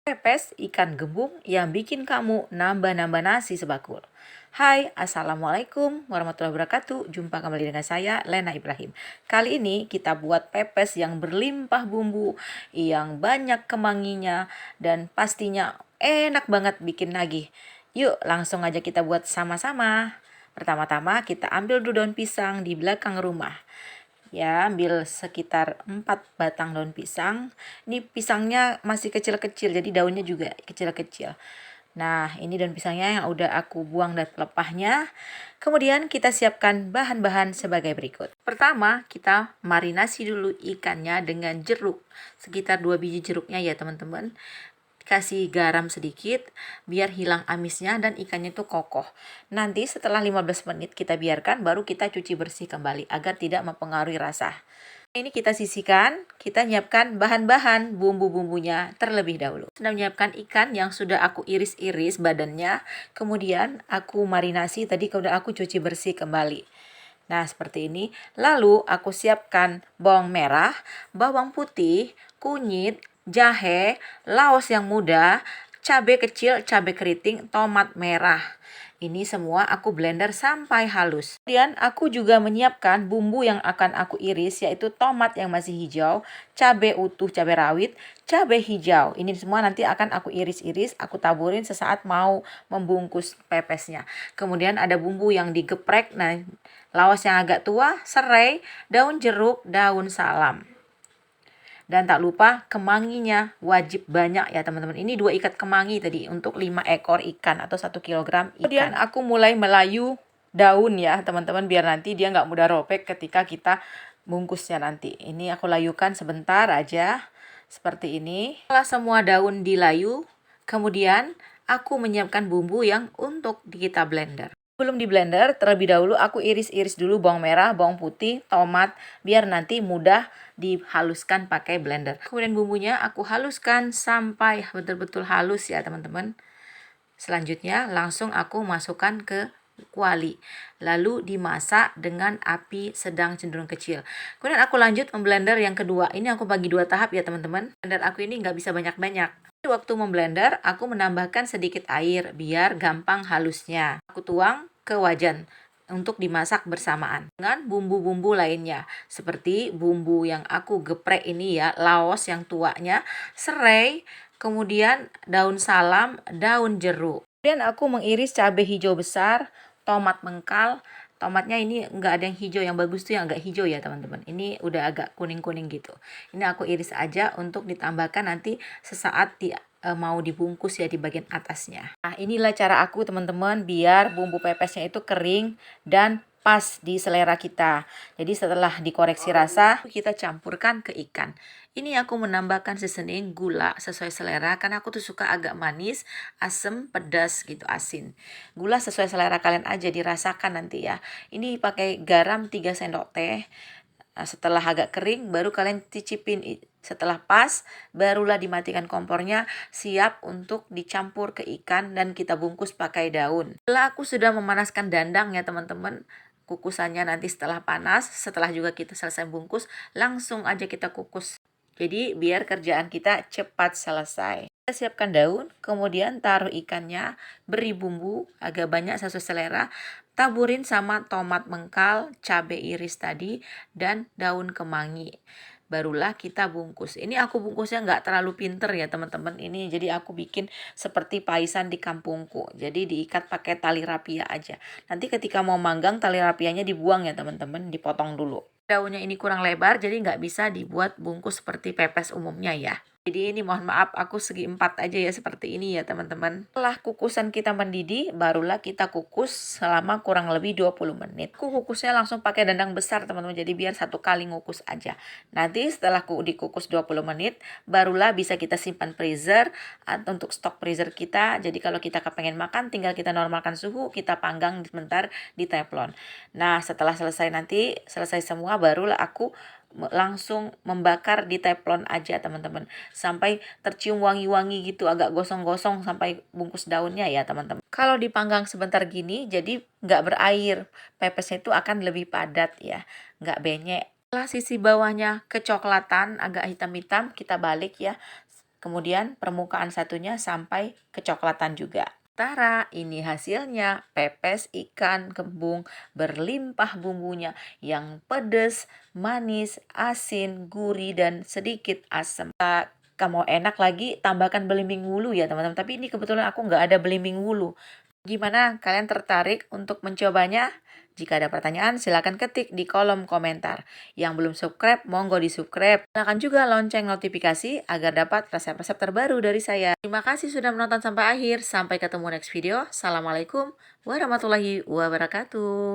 Pepes ikan gembung yang bikin kamu nambah-nambah nasi sebakul. Hai, Assalamualaikum warahmatullahi wabarakatuh. Jumpa kembali dengan saya, Lena Ibrahim. Kali ini kita buat pepes yang berlimpah bumbu, yang banyak kemanginya, dan pastinya enak banget bikin nagih. Yuk, langsung aja kita buat sama-sama. Pertama-tama kita ambil dulu daun pisang di belakang rumah. Ya, ambil sekitar 4 batang daun pisang. Ini pisangnya masih kecil-kecil, jadi daunnya juga kecil-kecil. Nah, ini daun pisangnya yang udah aku buang dari pelepahnya. Kemudian kita siapkan bahan-bahan sebagai berikut. Pertama, kita marinasi dulu ikannya dengan jeruk. Sekitar 2 biji jeruknya ya teman-teman. Kasih garam sedikit biar hilang amisnya dan ikannya itu kokoh. Nanti setelah 15 menit kita biarkan, baru kita cuci bersih kembali agar tidak mempengaruhi rasa. Ini kita sisihkan, kita nyiapkan bahan-bahan bumbu-bumbunya terlebih dahulu. Sudah menyiapkan ikan yang sudah aku iris-iris badannya, kemudian aku marinasi, tadi sudah aku cuci bersih kembali. Nah, seperti ini. Lalu aku siapkan bawang merah, bawang putih, kunyit, jahe, laos yang muda, cabai kecil, cabai keriting, tomat merah. Ini semua aku blender sampai halus. Kemudian aku juga menyiapkan bumbu yang akan aku iris, yaitu tomat yang masih hijau, cabai utuh, cabai rawit, cabai hijau. Ini semua nanti akan aku iris-iris, aku taburin sesaat mau membungkus pepesnya. Kemudian ada bumbu yang digeprek, nah laos yang agak tua, serai, daun jeruk, daun salam. Dan tak lupa kemanginya wajib banyak ya teman-teman. Ini 2 ikat kemangi tadi untuk 5 ekor ikan atau 1 kilogram ikan. Kemudian aku mulai melayu daun ya teman-teman, biar nanti dia nggak mudah robek ketika kita bungkusnya nanti. Ini aku layukan sebentar aja seperti ini. Setelah semua daun dilayu, kemudian aku menyiapkan bumbu yang untuk kita blender. Sebelum di blender, terlebih dahulu aku iris-iris dulu bawang merah, bawang putih, tomat, biar nanti mudah dihaluskan pakai blender. Kemudian bumbunya aku haluskan sampai betul-betul halus ya teman-teman. Selanjutnya langsung aku masukkan ke kuali, lalu dimasak dengan api sedang cenderung kecil. Kemudian aku lanjut memblender yang kedua. Ini aku bagi 2 tahap ya teman-teman. Blender aku ini nggak bisa banyak-banyak. Waktu memblender, aku menambahkan sedikit air biar gampang halusnya. Aku tuang ke wajan untuk dimasak bersamaan dengan bumbu-bumbu lainnya. Seperti bumbu yang aku geprek ini ya, laos yang tuanya, serai, kemudian daun salam, daun jeruk. Kemudian aku mengiris cabai hijau besar, tomat mengkal. Tomatnya ini nggak ada yang hijau, yang bagus tuh yang agak hijau ya teman-teman. Ini udah agak kuning-kuning gitu. Ini aku iris aja untuk ditambahkan nanti sesaat mau dibungkus ya di bagian atasnya. Nah, inilah cara aku teman-teman biar bumbu pepesnya itu kering dan pas di selera kita. Jadi setelah dikoreksi rasa, kita campurkan ke ikan. Ini aku menambahkan seasoning gula sesuai selera, karena aku tuh suka agak manis, asam, pedas gitu, asin. Gula sesuai selera kalian aja, dirasakan nanti ya. Ini pakai garam 3 sendok teh. Nah, setelah agak kering baru kalian cicipin. Setelah pas barulah dimatikan kompornya, siap untuk dicampur ke ikan dan kita bungkus pakai daun. Setelah aku sudah memanaskan dandang ya teman-teman, kukusannya nanti setelah panas, setelah juga kita selesai bungkus, langsung aja kita kukus. Jadi biar kerjaan kita cepat selesai. Kita siapkan daun, kemudian taruh ikannya, beri bumbu agak banyak sesuai selera, taburin sama tomat mengkal, cabai iris tadi, dan daun kemangi. Barulah kita bungkus. Ini aku bungkusnya nggak terlalu pinter ya teman-teman. Ini jadi aku bikin seperti paisan di kampungku. Jadi diikat pakai tali rapia aja. Nanti ketika mau manggang, tali rapianya dibuang ya teman-teman, dipotong dulu. Daunnya ini kurang lebar, jadi nggak bisa dibuat bungkus seperti pepes umumnya ya. Jadi ini mohon maaf, aku segi 4 aja ya, seperti ini ya teman-teman. Setelah kukusan kita mendidih, barulah kita kukus selama kurang lebih 20 menit. Aku kukusnya langsung pakai dandang besar teman-teman, jadi biar 1 kali ngukus aja. Nanti setelah dikukus 20 menit, barulah bisa kita simpan freezer atau untuk stok freezer kita. Jadi kalau kita kepengen makan, tinggal kita normalkan suhu, kita panggang sebentar di teflon. Nah, setelah selesai semua, barulah aku langsung membakar di teflon aja teman-teman, sampai tercium wangi-wangi gitu, agak gosong-gosong sampai bungkus daunnya ya teman-teman. Kalau dipanggang sebentar gini, jadi nggak berair, pepesnya itu akan lebih padat ya, nggak benyek. Setelah sisi bawahnya kecoklatan agak hitam-hitam, kita balik ya. kemudian permukaan satunya sampai kecoklatan juga. Tara, ini hasilnya pepes ikan kembung berlimpah bumbunya yang pedas, manis, asin, gurih, dan sedikit asam. Kamu enak lagi, tambahkan belimbing wulu ya teman-teman. Tapi ini kebetulan aku nggak ada belimbing wulu. Gimana? Kalian tertarik untuk mencobanya? Jika ada pertanyaan, silakan ketik di kolom komentar. Yang belum subscribe, monggo di-subscribe. Nyalakan juga lonceng notifikasi agar dapat resep-resep terbaru dari saya. Terima kasih sudah menonton sampai akhir. Sampai ketemu next video. Assalamualaikum warahmatullahi wabarakatuh.